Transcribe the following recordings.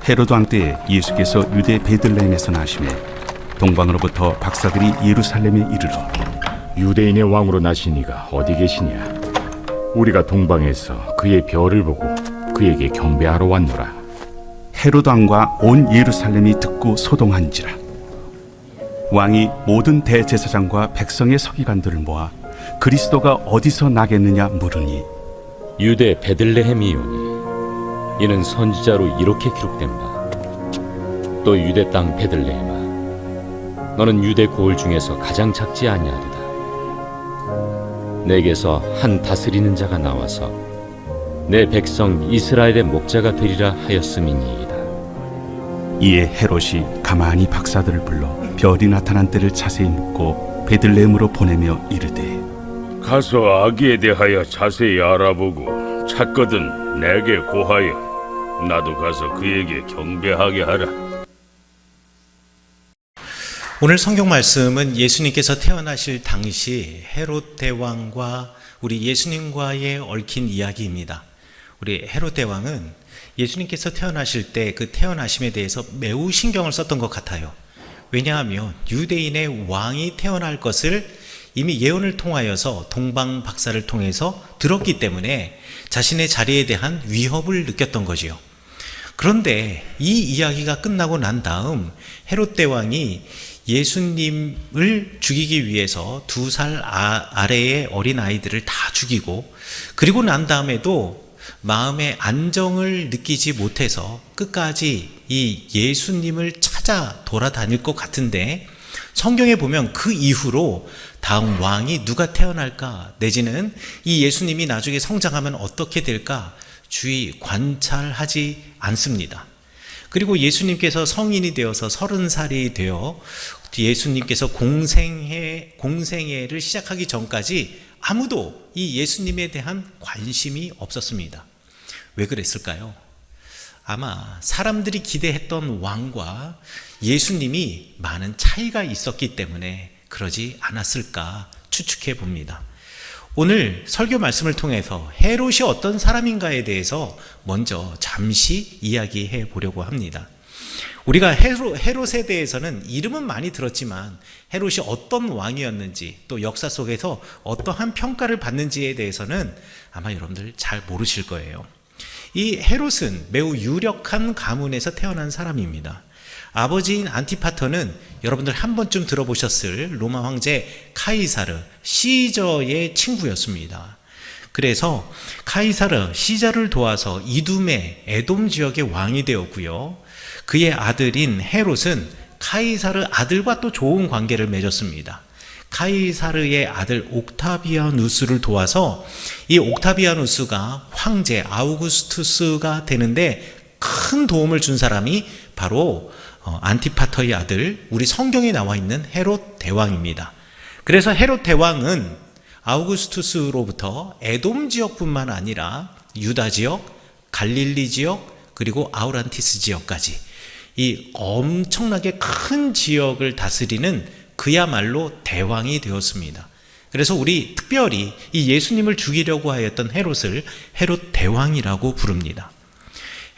헤로드 왕 때에 예수께서 유대 베들레헴에서 나심에 동방으로부터 박사들이 예루살렘에 이르러 유대인의 왕으로 나신 이가 어디 계시냐? 우리가 동방에서 그의 별을 보고 그에게 경배하러 왔노라. 헤로드 왕과 온 예루살렘이 듣고 소동한지라. 왕이 모든 대제사장과 백성의 서기관들을 모아 그리스도가 어디서 나겠느냐 물으니 유대 베들레헴이오니 이는 선지자로 이렇게 기록된 바 또 유대 땅 베들레헴아 너는 유대 고을 중에서 가장 작지 아니하리다. 내게서 한 다스리는 자가 나와서 내 백성 이스라엘의 목자가 되리라 하였음이니이다. 이에 헤롯이 가만히 박사들을 불러 별이 나타난 때를 자세히 묻고 베들레헴으로 보내며 이르되 가서 아기에 대하여 자세히 알아보고 찾거든 내게 고하여 나도 가서 그에게 경배하게 하라. 오늘 성경 말씀은 예수님께서 태어나실 당시 헤롯 대왕과 우리 예수님과의 얽힌 이야기입니다. 우리 헤롯 대왕은 예수님께서 태어나실 때 그 태어나심에 대해서 매우 신경을 썼던 것 같아요. 왜냐하면 유대인의 왕이 태어날 것을 이미 예언을 통하여서 동방 박사를 통해서 들었기 때문에 자신의 자리에 대한 위협을 느꼈던 거지요. 그런데 이 이야기가 끝나고 난 다음 헤롯 대왕이 예수님을 죽이기 위해서 2살 아래의 어린 아이들을 다 죽이고, 그리고 난 다음에도 마음의 안정을 느끼지 못해서 끝까지 이 예수님을 찾아 돌아다닐 것 같은데, 성경에 보면 그 이후로 다음 왕이 누가 태어날까, 내지는 이 예수님이 나중에 성장하면 어떻게 될까 주의 관찰하지 않습니다. 그리고 예수님께서 성인이 되어서 30살이 되어 예수님께서 공생애를 시작하기 전까지 아무도 이 예수님에 대한 관심이 없었습니다. 왜 그랬을까요? 아마 사람들이 기대했던 왕과 예수님이 많은 차이가 있었기 때문에 그러지 않았을까 추측해 봅니다. 오늘 설교 말씀을 통해서 헤롯이 어떤 사람인가에 대해서 먼저 잠시 이야기해 보려고 합니다. 우리가 헤롯에 대해서는 이름은 많이 들었지만 헤롯이 어떤 왕이었는지, 또 역사 속에서 어떠한 평가를 받는지에 대해서는 아마 여러분들 잘 모르실 거예요. 이 헤롯은 매우 유력한 가문에서 태어난 사람입니다. 아버지인 안티파터는 여러분들 한 번쯤 들어보셨을 로마 황제 카이사르 시저의 친구였습니다. 그래서 카이사르 시저를 도와서 이두메 에돔 지역의 왕이 되었고요. 그의 아들인 헤롯은 카이사르 아들과 또 좋은 관계를 맺었습니다. 카이사르의 아들 옥타비아누스를 도와서 이 옥타비아누스가 황제 아우구스투스가 되는데 큰 도움을 준 사람이 바로 안티파터의 아들, 우리 성경에 나와 있는 헤롯 대왕입니다. 그래서 헤롯 대왕은 아우구스투스로부터 에돔 지역뿐만 아니라 유다 지역, 갈릴리 지역, 그리고 아우란티스 지역까지 이 엄청나게 큰 지역을 다스리는 그야말로 대왕이 되었습니다. 그래서 우리 특별히 이 예수님을 죽이려고 하였던 헤롯을 헤롯 대왕이라고 부릅니다.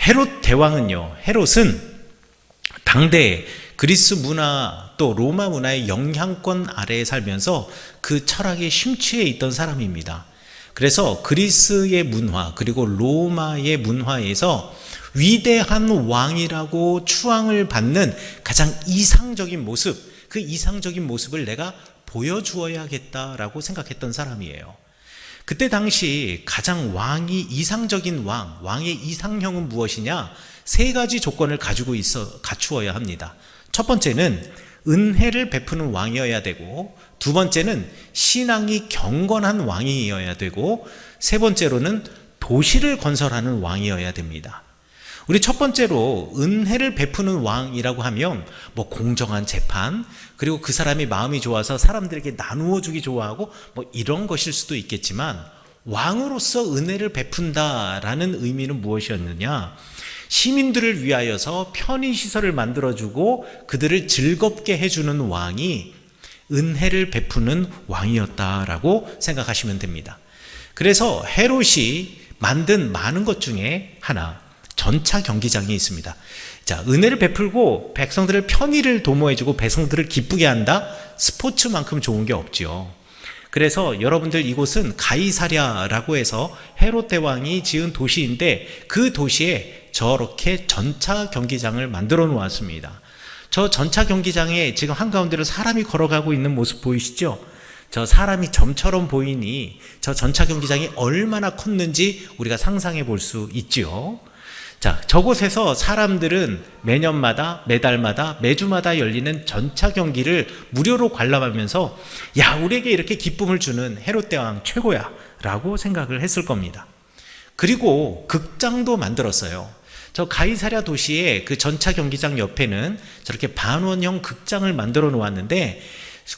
헤롯 대왕은요, 헤롯은 당대 그리스 문화 또 로마 문화의 영향권 아래에 살면서 그 철학에 심취해 있던 사람입니다. 그래서 그리스의 문화 그리고 로마의 문화에서 위대한 왕이라고 추앙을 받는 가장 이상적인 모습, 그 이상적인 모습을 내가 보여주어야겠다라고 생각했던 사람이에요. 그때 당시 가장 이상적인 왕의 이상형은 무엇이냐? 3가지 조건을 가지고 갖추어야 합니다. 첫 번째는 은혜를 베푸는 왕이어야 되고, 두 번째는 신앙이 경건한 왕이어야 되고, 세 번째로는 도시를 건설하는 왕이어야 됩니다. 우리 첫 번째로 은혜를 베푸는 왕이라고 하면 공정한 재판, 그리고 그 사람이 마음이 좋아서 사람들에게 나누어 주기 좋아하고 이런 것일 수도 있겠지만, 왕으로서 은혜를 베푼다라는 의미는 무엇이었느냐? 시민들을 위하여서 편의시설을 만들어주고 그들을 즐겁게 해주는 왕이 은혜를 베푸는 왕이었다라고 생각하시면 됩니다. 그래서 헤롯이 만든 많은 것 중에 하나, 전차 경기장이 있습니다. 자, 은혜를 베풀고 백성들을 편의를 도모해주고 백성들을 기쁘게 한다? 스포츠만큼 좋은 게 없지요. 그래서 여러분들, 이곳은 가이사랴라고 해서 헤롯 대왕이 지은 도시인데 그 도시에 저렇게 전차 경기장을 만들어 놓았습니다. 저 전차 경기장에 지금 한가운데로 사람이 걸어가고 있는 모습 보이시죠? 저 사람이 점처럼 보이니 저 전차 경기장이 얼마나 컸는지 우리가 상상해 볼 수 있지요. 자, 저곳에서 사람들은 매년마다, 매달마다, 매주마다 열리는 전차 경기를 무료로 관람하면서 야, 우리에게 이렇게 기쁨을 주는 헤롯 대왕 최고야 라고 생각을 했을 겁니다. 그리고 극장도 만들었어요. 저 가이사랴 도시의 그 전차 경기장 옆에는 저렇게 반원형 극장을 만들어 놓았는데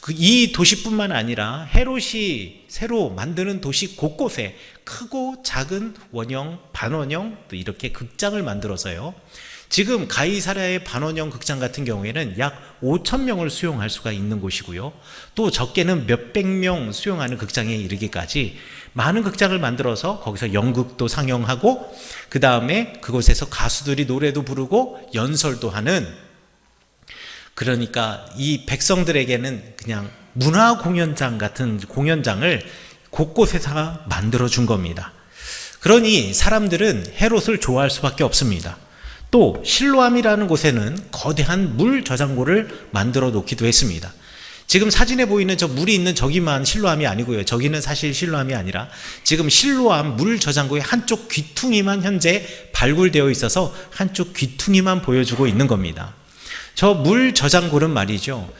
이 도시뿐만 아니라 헤롯이 새로 만드는 도시 곳곳에 크고 작은 원형, 반원형 또 이렇게 극장을 만들어서요. 지금 가이사랴의 반원형 극장 같은 경우에는 약 5,000명을 수용할 수가 있는 곳이고요. 또 적게는 몇백 명 수용하는 극장에 이르기까지 많은 극장을 만들어서 거기서 연극도 상영하고 그 다음에 그곳에서 가수들이 노래도 부르고 연설도 하는, 그러니까 이 백성들에게는 그냥 문화 공연장 같은 공연장을 곳곳에서 만들어 준 겁니다. 그러니 사람들은 헤롯을 좋아할 수밖에 없습니다. 또 실로암이라는 곳에는 거대한 물 저장고를 만들어 놓기도 했습니다. 지금 사진에 보이는 저 물이 있는 저기만 실로암이 아니고요. 저기는 사실 실로암이 아니라 지금 실로암 물 저장고의 한쪽 귀퉁이만 현재 발굴되어 있어서 한쪽 귀퉁이만 보여주고 있는 겁니다. 저 물 저장고는 말이죠,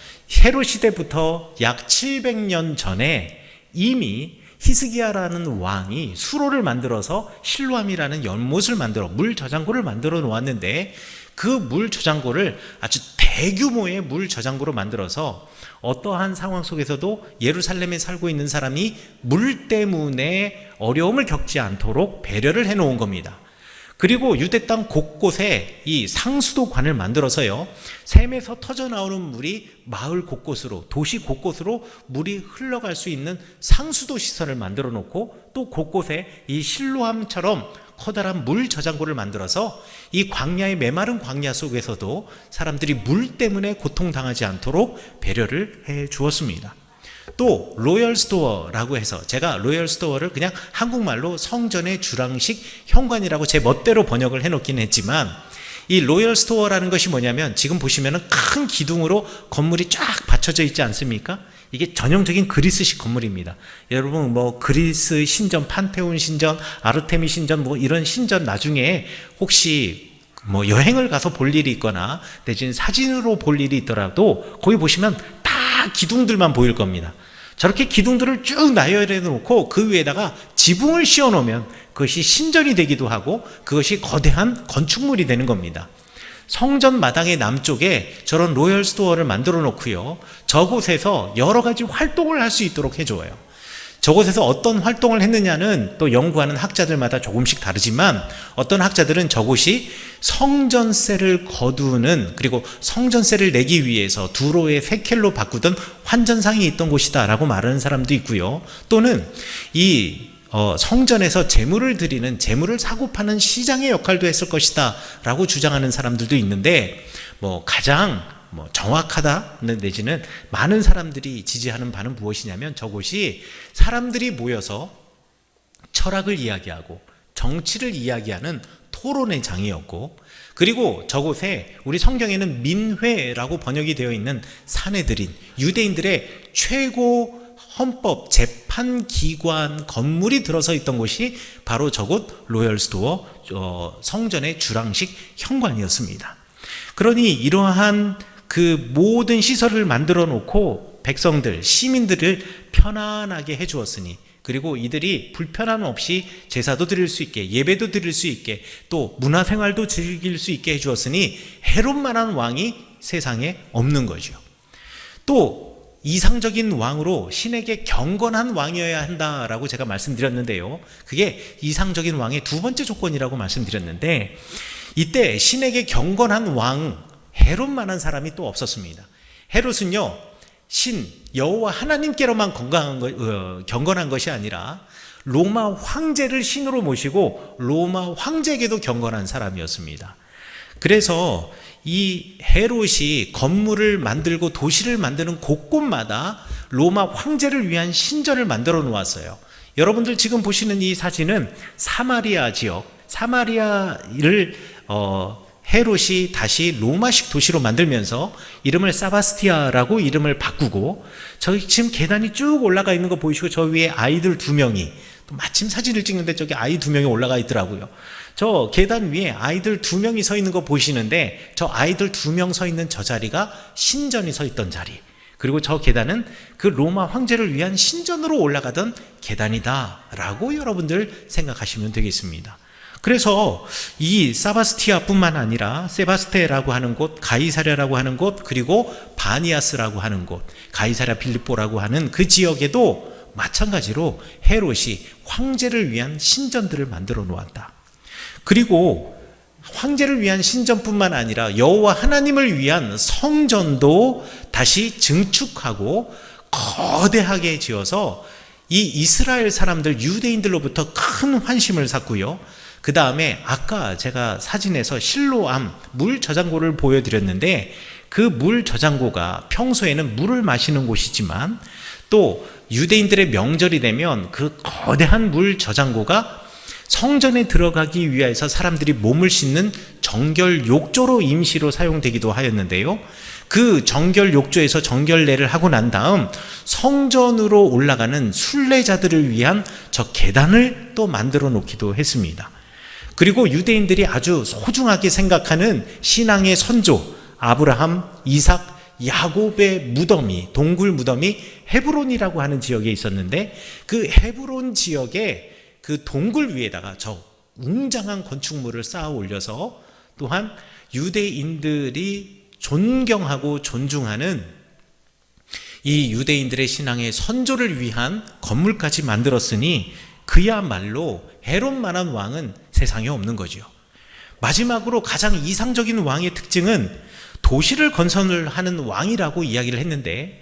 헤롯 시대부터 약 700년 전에 이미 히스기야라는 왕이 수로를 만들어서 실로암이라는 연못을 만들어 물 저장고를 만들어 놓았는데 그 물 저장고를 아주 대규모의 물 저장고로 만들어서 어떠한 상황 속에서도 예루살렘에 살고 있는 사람이 물 때문에 어려움을 겪지 않도록 배려를 해 놓은 겁니다. 그리고 유대 땅 곳곳에 이 상수도관을 만들어서요, 샘에서 터져 나오는 물이 마을 곳곳으로, 도시 곳곳으로 물이 흘러갈 수 있는 상수도 시설을 만들어 놓고 또 곳곳에 이 실로암처럼 커다란 물 저장고를 만들어서 이 광야의 메마른 광야 속에서도 사람들이 물 때문에 고통당하지 않도록 배려를 해 주었습니다. 또 로열 스토어라고 해서, 제가 로열 스토어를 그냥 한국말로 성전의 주랑식 현관이라고 제 멋대로 번역을 해놓긴 했지만, 이 로열 스토어라는 것이 뭐냐면 지금 보시면은 큰 기둥으로 건물이 쫙 받쳐져 있지 않습니까? 이게 전형적인 그리스식 건물입니다. 여러분 뭐 그리스 신전, 판테온 신전, 아르테미 신전 뭐 이런 신전 나중에 혹시 뭐 여행을 가서 볼 일이 있거나 내지는 사진으로 볼 일이 있더라도 거기 보시면 다 기둥들만 보일 겁니다. 저렇게 기둥들을 쭉 나열해 놓고 그 위에다가 지붕을 씌워 놓으면 그것이 신전이 되기도 하고 그것이 거대한 건축물이 되는 겁니다. 성전 마당의 남쪽에 저런 로열 스토어를 만들어 놓고요, 저곳에서 여러 가지 활동을 할 수 있도록 해줘요. 저곳에서 어떤 활동을 했느냐는 또 연구하는 학자들마다 조금씩 다르지만, 어떤 학자들은 저곳이 성전세를 거두는, 그리고 성전세를 내기 위해서 두로의 세켈로 바꾸던 환전상이 있던 곳이다 라고 말하는 사람도 있고요, 또는 이 성전에서 재물을 드리는, 재물을 사고 파는 시장의 역할도 했을 것이다 라고 주장하는 사람들도 있는데, 뭐 가장 정확하다 내지는 많은 사람들이 지지하는 바는 무엇이냐면, 저곳이 사람들이 모여서 철학을 이야기하고 정치를 이야기하는 토론의 장이었고, 그리고 저곳에 우리 성경에는 민회라고 번역이 되어 있는 사내들인 유대인들의 최고 헌법 재판기관 건물이 들어서 있던 곳이 바로 저곳 로열 스토어, 성전의 주랑식 현관이었습니다. 그러니 이러한 그 모든 시설을 만들어 놓고 백성들, 시민들을 편안하게 해 주었으니, 그리고 이들이 불편함 없이 제사도 드릴 수 있게, 예배도 드릴 수 있게, 또 문화생활도 즐길 수 있게 해 주었으니 헤롯만한 왕이 세상에 없는 거죠. 또 이상적인 왕으로 신에게 경건한 왕이어야 한다라고 제가 말씀드렸는데요, 그게 이상적인 왕의 두 번째 조건이라고 말씀드렸는데, 이때 신에게 경건한 왕 헤롯만한 사람이 또 없었습니다. 헤롯은요, 신 여호와 하나님께로만 경건한 것이 아니라 로마 황제를 신으로 모시고 로마 황제에게도 경건한 사람이었습니다. 그래서 이 헤롯이 건물을 만들고 도시를 만드는 곳곳마다 로마 황제를 위한 신전을 만들어 놓았어요. 여러분들 지금 보시는 이 사진은 사마리아 지역, 사마리아를 헤롯이 다시 로마식 도시로 만들면서 이름을 사바스티아라고 이름을 바꾸고, 저기 지금 계단이 쭉 올라가 있는 거 보이시고 저 위에 아이들 2명이, 또 마침 사진을 찍는데 저기 아이 2명이 올라가 있더라고요. 저 계단 위에 아이들 2명이 서 있는 거 보시는데 저 아이들 2명 서 있는 저 자리가 신전이 서 있던 자리, 그리고 저 계단은 그 로마 황제를 위한 신전으로 올라가던 계단이다라고 여러분들 생각하시면 되겠습니다. 그래서 이 사바스티아뿐만 아니라 세바스테라고 하는 곳, 가이사랴라고 하는 곳, 그리고 바니아스라고 하는 곳, 가이사랴 빌립보라고 하는 그 지역에도 마찬가지로 헤롯이 황제를 위한 신전들을 만들어 놓았다. 그리고 황제를 위한 신전뿐만 아니라 여호와 하나님을 위한 성전도 다시 증축하고 거대하게 지어서 이 이스라엘 사람들, 유대인들로부터 큰 환심을 샀고요. 그 다음에 아까 제가 사진에서 실로암 물 저장고를 보여드렸는데, 그 물 저장고가 평소에는 물을 마시는 곳이지만 또 유대인들의 명절이 되면 그 거대한 물 저장고가 성전에 들어가기 위해서 사람들이 몸을 씻는 정결 욕조로 임시로 사용되기도 하였는데요. 그 정결 욕조에서 정결례를 하고 난 다음 성전으로 올라가는 순례자들을 위한 저 계단을 또 만들어 놓기도 했습니다. 그리고 유대인들이 아주 소중하게 생각하는 신앙의 선조 아브라함, 이삭, 야곱의 무덤이, 동굴 무덤이 헤브론이라고 하는 지역에 있었는데, 그 헤브론 지역에 그 동굴 위에다가 저 웅장한 건축물을 쌓아 올려서 또한 유대인들이 존경하고 존중하는 이 유대인들의 신앙의 선조를 위한 건물까지 만들었으니 그야말로 헤롯만한 왕은 세상에 없는 거죠. 마지막으로 가장 이상적인 왕의 특징은 도시를 건설을 하는 왕이라고 이야기를 했는데,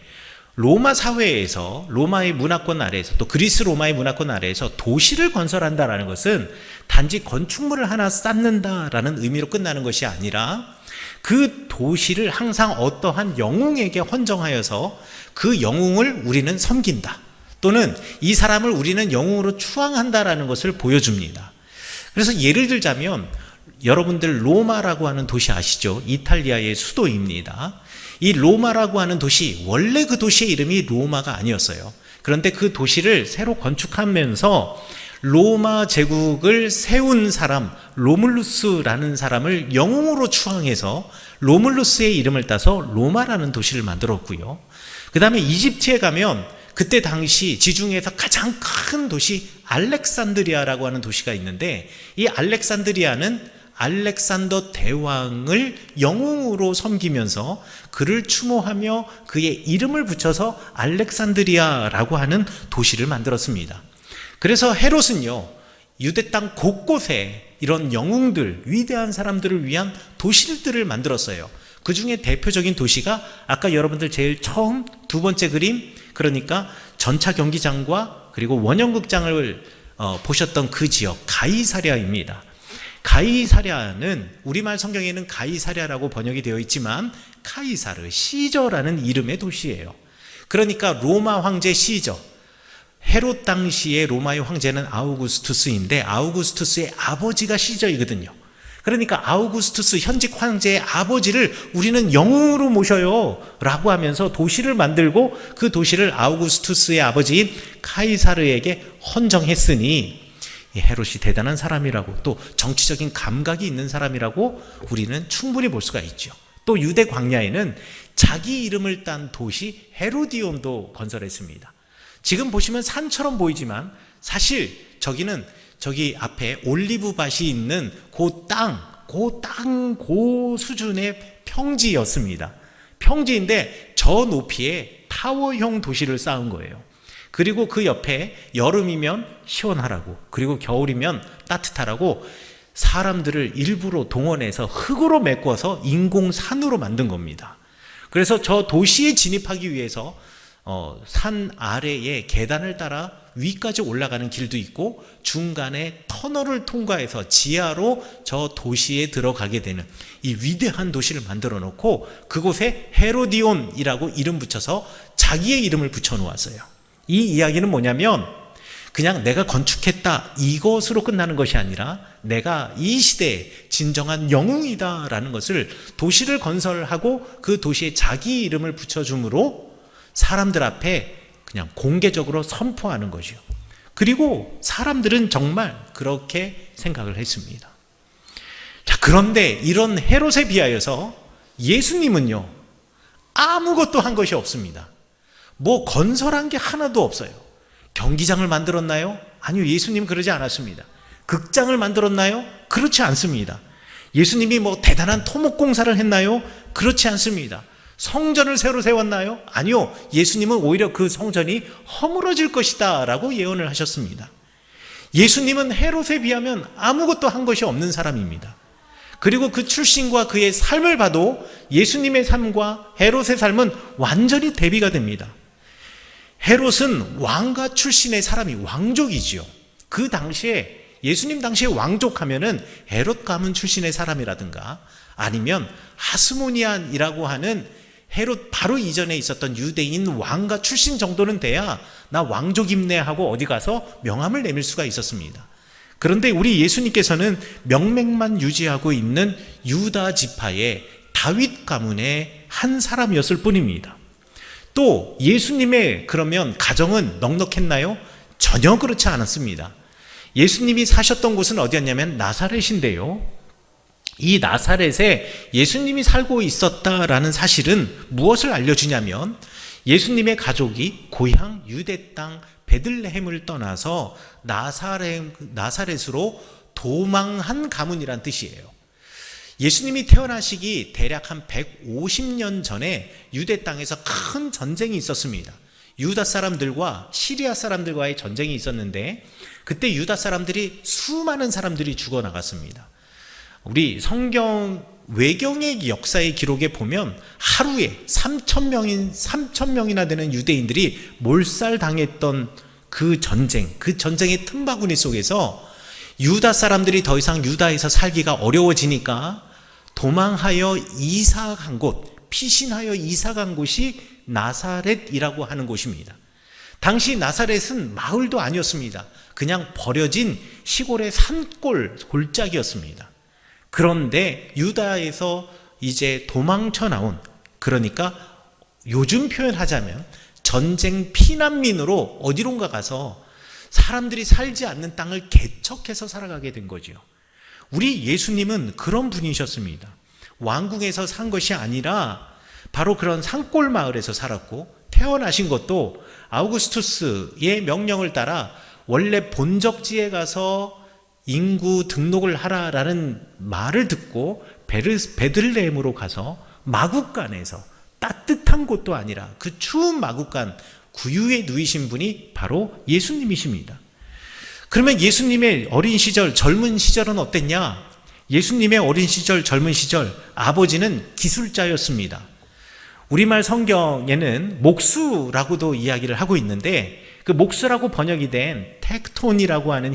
로마 사회에서, 로마의 문화권 아래에서, 또 그리스 로마의 문화권 아래에서 도시를 건설한다라는 것은 단지 건축물을 하나 쌓는다라는 의미로 끝나는 것이 아니라 그 도시를 항상 어떠한 영웅에게 헌정하여서 그 영웅을 우리는 섬긴다, 또는 이 사람을 우리는 영웅으로 추앙한다라는 것을 보여줍니다. 그래서 예를 들자면 여러분들 로마라고 하는 도시 아시죠? 이탈리아의 수도입니다. 이 로마라고 하는 도시, 원래 그 도시의 이름이 로마가 아니었어요. 그런데 그 도시를 새로 건축하면서 로마 제국을 세운 사람, 로물루스라는 사람을 영웅으로 추앙해서 로물루스의 이름을 따서 로마라는 도시를 만들었고요. 그 다음에 이집트에 가면 그때 당시 지중해에서 가장 큰 도시 알렉산드리아라고 하는 도시가 있는데, 이 알렉산드리아는 알렉산더 대왕을 영웅으로 섬기면서 그를 추모하며 그의 이름을 붙여서 알렉산드리아라고 하는 도시를 만들었습니다. 그래서 헤롯은요, 유대 땅 곳곳에 이런 영웅들, 위대한 사람들을 위한 도시들을 만들었어요. 그 중에 대표적인 도시가 아까 여러분들 제일 처음 두 번째 그림, 그러니까 전차 경기장과 그리고 원형극장을 보셨던 그 지역 가이사랴입니다. 가이사랴는 우리말 성경에는 가이사랴라고 번역이 되어 있지만 카이사르, 시저라는 이름의 도시예요. 그러니까 로마 황제 시저, 헤롯 당시의 로마의 황제는 아우구스투스인데 아우구스투스의 아버지가 시저이거든요. 그러니까 아우구스투스 현직 황제의 아버지를 우리는 영웅으로 모셔요 라고 하면서 도시를 만들고 그 도시를 아우구스투스의 아버지인 카이사르에게 헌정했으니 이 헤롯이 대단한 사람이라고, 또 정치적인 감각이 있는 사람이라고 우리는 충분히 볼 수가 있죠. 또 유대 광야에는 자기 이름을 딴 도시 헤로디온도 건설했습니다. 지금 보시면 산처럼 보이지만 사실 저기는 저기 앞에 올리브밭이 있는 그 수준의 평지였습니다. 평지인데 저 높이에 타워형 도시를 쌓은 거예요. 그리고 그 옆에 여름이면 시원하라고, 그리고 겨울이면 따뜻하라고 사람들을 일부러 동원해서 흙으로 메꿔서 인공산으로 만든 겁니다. 그래서 저 도시에 진입하기 위해서 산 아래에 계단을 따라 위까지 올라가는 길도 있고 중간에 터널을 통과해서 지하로 저 도시에 들어가게 되는 이 위대한 도시를 만들어 놓고 그곳에 헤로디온이라고 이름 붙여서 자기의 이름을 붙여 놓았어요. 이 이야기는 뭐냐면 그냥 내가 건축했다 이것으로 끝나는 것이 아니라 내가 이 시대의 진정한 영웅이다라는 것을 도시를 건설하고 그 도시에 자기 이름을 붙여줌으로 사람들 앞에 그냥 공개적으로 선포하는 것이요. 그리고 사람들은 정말 그렇게 생각을 했습니다. 자, 그런데 이런 헤롯에 비하여서 예수님은요, 아무것도 한 것이 없습니다. 뭐 건설한 게 하나도 없어요. 경기장을 만들었나요? 아니요, 예수님 그러지 않았습니다. 극장을 만들었나요? 그렇지 않습니다. 예수님이 뭐 대단한 토목공사를 했나요? 그렇지 않습니다. 성전을 새로 세웠나요? 아니요, 예수님은 오히려 그 성전이 허물어질 것이다 라고 예언을 하셨습니다. 예수님은 헤롯에 비하면 아무것도 한 것이 없는 사람입니다. 그리고 그 출신과 그의 삶을 봐도 예수님의 삶과 헤롯의 삶은 완전히 대비가 됩니다. 헤롯은 왕가 출신의 사람이 왕족이지요. 그 당시에 예수님 당시에 왕족하면은 헤롯 가문 출신의 사람이라든가 아니면 하스모니안이라고 하는 헤롯 바로 이전에 있었던 유대인 왕가 출신 정도는 돼야 나 왕족임내 하고 어디 가서 명함을 내밀 수가 있었습니다. 그런데 우리 예수님께서는 명맥만 유지하고 있는 유다 지파의 다윗 가문의 한 사람이었을 뿐입니다. 또 예수님의 그러면 가정은 넉넉했나요? 전혀 그렇지 않았습니다. 예수님이 사셨던 곳은 어디였냐면 나사렛인데요. 이 나사렛에 예수님이 살고 있었다라는 사실은 무엇을 알려주냐면 예수님의 가족이 고향 유대 땅 베들레헴을 떠나서 나사렛으로 도망한 가문이란 뜻이에요. 예수님이 태어나시기 대략 한 150년 전에 유대 땅에서 큰 전쟁이 있었습니다. 유다 사람들과 시리아 사람들과의 전쟁이 있었는데 그때 유다 사람들이 수많은 사람들이 죽어나갔습니다. 우리 성경 외경의 역사의 기록에 보면 하루에 3,000명이나 되는 유대인들이 몰살당했던 그 전쟁의 틈바구니 속에서 유다 사람들이 더 이상 유다에서 살기가 어려워지니까 도망하여 이사간 곳, 피신하여 이사간 곳이 나사렛이라고 하는 곳입니다. 당시 나사렛은 마을도 아니었습니다. 그냥 버려진 시골의 골짜기였습니다. 그런데 유다에서 이제 도망쳐 나온, 그러니까 요즘 표현하자면 전쟁 피난민으로 어디론가 가서 사람들이 살지 않는 땅을 개척해서 살아가게 된 거죠. 우리 예수님은 그런 분이셨습니다. 왕궁에서 산 것이 아니라 바로 그런 산골 마을에서 살았고 태어나신 것도 아우구스투스의 명령을 따라 원래 본적지에 가서 인구 등록을 하라라는 말을 듣고 베들레헴으로 가서 마국간에서 따뜻한 곳도 아니라 그 추운 마국간 구유에 누이신 분이 바로 예수님이십니다. 그러면 예수님의 어린 시절, 젊은 시절은 어땠냐? 예수님의 어린 시절, 젊은 시절, 아버지는 기술자였습니다. 우리말 성경에는 목수라고도 이야기를 하고 있는데 그 목수라고 번역이 된 텍톤이라고 하는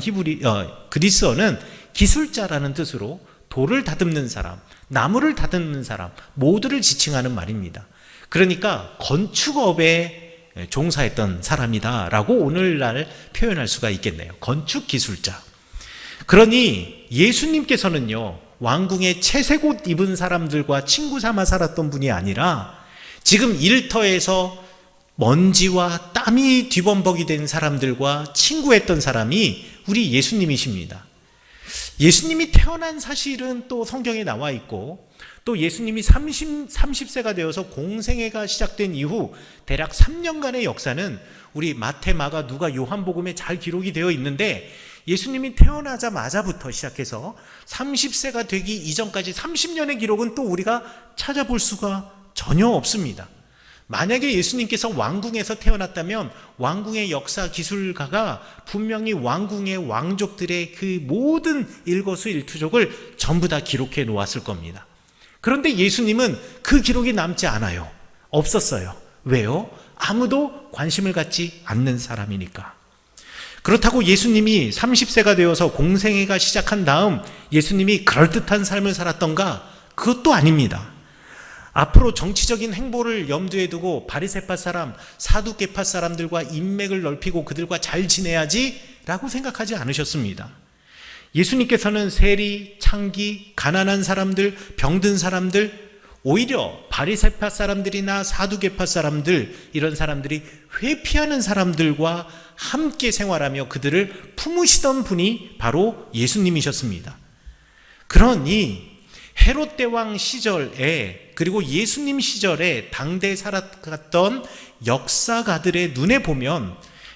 그리스어는 기술자라는 뜻으로 돌을 다듬는 사람, 나무를 다듬는 사람 모두를 지칭하는 말입니다. 그러니까 건축업에 종사했던 사람이다라고 오늘날 표현할 수가 있겠네요. 건축 기술자. 그러니 예수님께서는요, 왕궁에 채색 옷 입은 사람들과 친구 삼아 살았던 분이 아니라 지금 일터에서 먼지와 땀이 뒤범벅이 된 사람들과 친구했던 사람이 우리 예수님이십니다. 예수님이 태어난 사실은 또 성경에 나와 있고 또 예수님이 30세가 되어서 공생애가 시작된 이후 대략 3년간의 역사는 우리 마태, 마가, 누가, 요한복음에 잘 기록이 되어 있는데 예수님이 태어나자마자부터 시작해서 30세가 되기 이전까지 30년의 기록은 또 우리가 찾아볼 수가 전혀 없습니다. 만약에 예수님께서 왕궁에서 태어났다면 왕궁의 역사 기술가가 분명히 왕궁의 왕족들의 그 모든 일거수일투족을 전부 다 기록해 놓았을 겁니다. 그런데 예수님은 그 기록이 남지 않아요. 없었어요. 왜요? 아무도 관심을 갖지 않는 사람이니까. 그렇다고 예수님이 30세가 되어서 공생애가 시작한 다음 예수님이 그럴듯한 삶을 살았던가? 그것도 아닙니다. 앞으로 정치적인 행보를 염두에 두고 바리새파 사람, 사두개파 사람들과 인맥을 넓히고 그들과 잘 지내야지 라고 생각하지 않으셨습니다. 예수님께서는 세리, 창기, 가난한 사람들, 병든 사람들, 오히려 바리새파 사람들이나 사두개파 사람들, 이런 사람들이 회피하는 사람들과 함께 생활하며 그들을 품으시던 분이 바로 예수님이셨습니다. 그러니 헤롯 대왕 시절에, 그리고 예수님 시절에 당대에 살아갔던 역사가들의 눈에 보면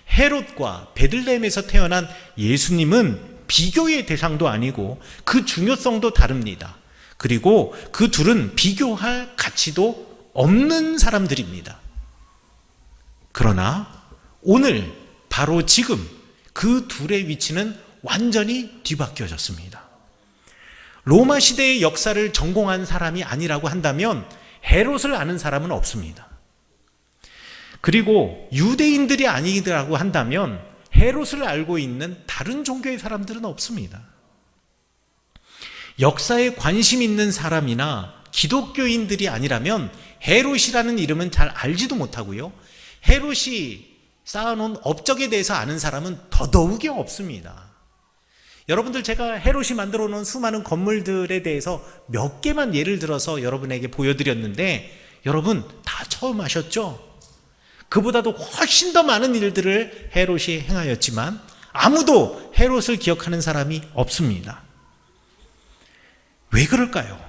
헤롯과 베들레헴에서 태어난 예수님은 비교의 대상도 아니고 그 중요성도 다릅니다. 그리고 그 둘은 비교할 가치도 없는 사람들입니다. 그러나 오늘 바로 지금 그 둘의 위치는 완전히 뒤바뀌어졌습니다. 로마 시대의 역사를 전공한 사람이 아니라고 한다면 헤롯을 아는 사람은 없습니다. 그리고 유대인들이 아니라고 한다면 헤롯을 알고 있는 다른 종교의 사람들은 없습니다. 역사에 관심 있는 사람이나 기독교인들이 아니라면 헤롯이라는 이름은 잘 알지도 못하고요. 헤롯이 쌓아놓은 업적에 대해서 아는 사람은 더더욱이 없습니다. 여러분들, 제가 헤롯이 만들어 놓은 수많은 건물들에 대해서 몇 개만 예를 들어서 여러분에게 보여드렸는데 여러분 다 처음 아셨죠? 그보다도 훨씬 더 많은 일들을 헤롯이 행하였지만 아무도 헤롯을 기억하는 사람이 없습니다. 왜 그럴까요?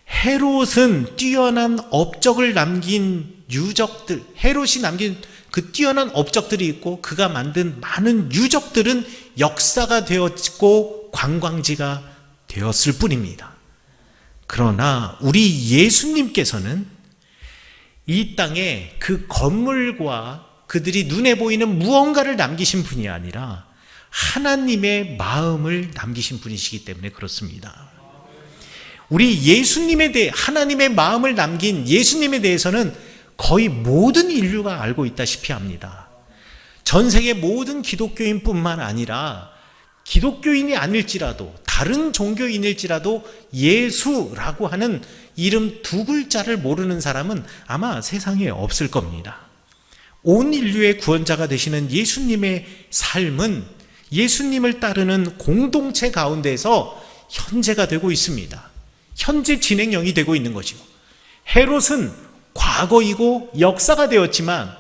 헤롯은 뛰어난 업적을 남긴 유적들, 헤롯이 남긴 그 뛰어난 업적들이 있고 그가 만든 많은 유적들은 역사가 되었고 관광지가 되었을 뿐입니다. 그러나 우리 예수님께서는 이 땅에 그 건물과 그들이 눈에 보이는 무언가를 남기신 분이 아니라 하나님의 마음을 남기신 분이시기 때문에 그렇습니다. 우리 예수님에 대해, 하나님의 마음을 남긴 예수님에 대해서는 거의 모든 인류가 알고 있다시피 합니다. 전 세계 모든 기독교인뿐만 아니라 기독교인이 아닐지라도 다른 종교인일지라도 예수라고 하는 이름 두 글자를 모르는 사람은 아마 세상에 없을 겁니다. 온 인류의 구원자가 되시는 예수님의 삶은 예수님을 따르는 공동체 가운데서 현재가 되고 있습니다. 현재 진행형이 되고 있는 거죠. 헤롯은 과거이고 역사가 되었지만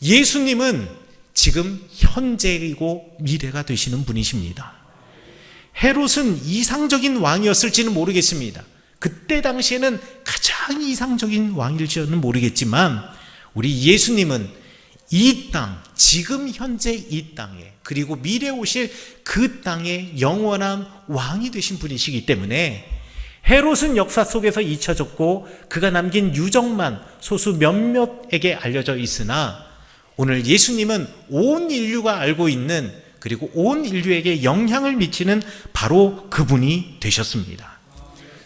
예수님은 지금 현재이고 미래가 되시는 분이십니다. 헤롯은 이상적인 왕이었을지는 모르겠습니다. 그때 당시에는 가장 이상적인 왕일지는 모르겠지만 우리 예수님은 이 땅, 지금 현재 이 땅에, 그리고 미래 오실 그 땅의 영원한 왕이 되신 분이시기 때문에 헤롯은 역사 속에서 잊혀졌고 그가 남긴 유적만 소수 몇몇에게 알려져 있으나 오늘 예수님은 온 인류가 알고 있는, 그리고 온 인류에게 영향을 미치는 바로 그분이 되셨습니다.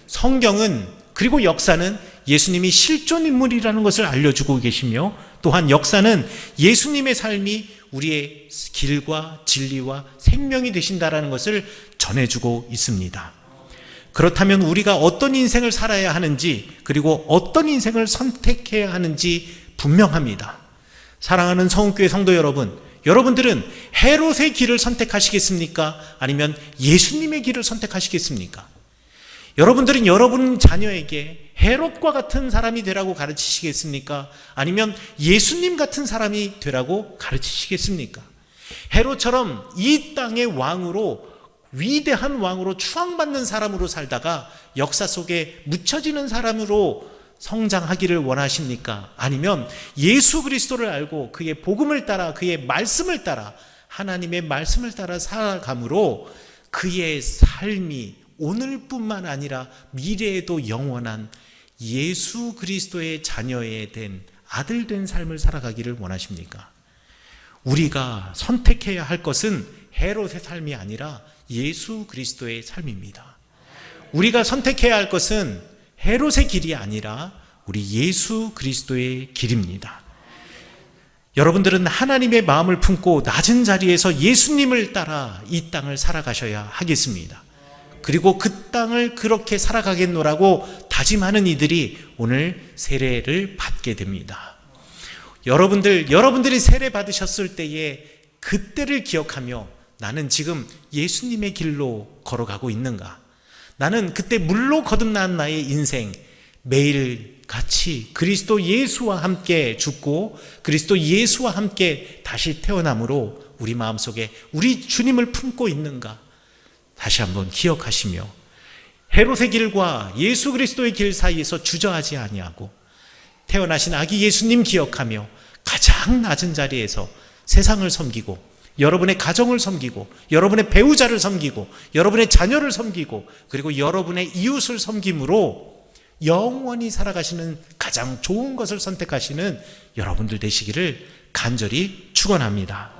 성경은, 그리고 역사는 예수님이 실존 인물이라는 것을 알려주고 계시며 또한 역사는 예수님의 삶이 우리의 길과 진리와 생명이 되신다라는 것을 전해주고 있습니다. 그렇다면 우리가 어떤 인생을 살아야 하는지, 그리고 어떤 인생을 선택해야 하는지 분명합니다. 사랑하는 성은교회 성도 여러분, 여러분들은 헤롯의 길을 선택하시겠습니까? 아니면 예수님의 길을 선택하시겠습니까? 여러분들은 여러분 자녀에게 헤롯과 같은 사람이 되라고 가르치시겠습니까? 아니면 예수님 같은 사람이 되라고 가르치시겠습니까? 헤롯처럼 이 땅의 왕으로, 위대한 왕으로 추앙받는 사람으로 살다가 역사 속에 묻혀지는 사람으로 성장하기를 원하십니까? 아니면 예수 그리스도를 알고 그의 복음을 따라, 그의 말씀을 따라, 하나님의 말씀을 따라 살아감으로 그의 삶이 오늘뿐만 아니라 미래에도 영원한 예수 그리스도의 자녀에 된 아들 된 삶을 살아가기를 원하십니까? 우리가 선택해야 할 것은 헤롯의 삶이 아니라 예수 그리스도의 삶입니다. 우리가 선택해야 할 것은 헤롯의 길이 아니라 우리 예수 그리스도의 길입니다. 여러분들은 하나님의 마음을 품고 낮은 자리에서 예수님을 따라 이 땅을 살아가셔야 하겠습니다. 그리고 그 땅을 그렇게 살아가겠노라고 다짐하는 이들이 오늘 세례를 받게 됩니다. 여러분들이 세례 받으셨을 때에 그때를 기억하며 나는 지금 예수님의 길로 걸어가고 있는가? 나는 그때 물로 거듭난 나의 인생 매일 같이 그리스도 예수와 함께 죽고 그리스도 예수와 함께 다시 태어남으로 우리 마음속에 우리 주님을 품고 있는가? 다시 한번 기억하시며 헤롯의 길과 예수 그리스도의 길 사이에서 주저하지 아니하고 태어나신 아기 예수님 기억하며 가장 낮은 자리에서 세상을 섬기고 여러분의 가정을 섬기고 여러분의 배우자를 섬기고 여러분의 자녀를 섬기고 그리고 여러분의 이웃을 섬김으로 영원히 살아가시는 가장 좋은 것을 선택하시는 여러분들 되시기를 간절히 축원합니다.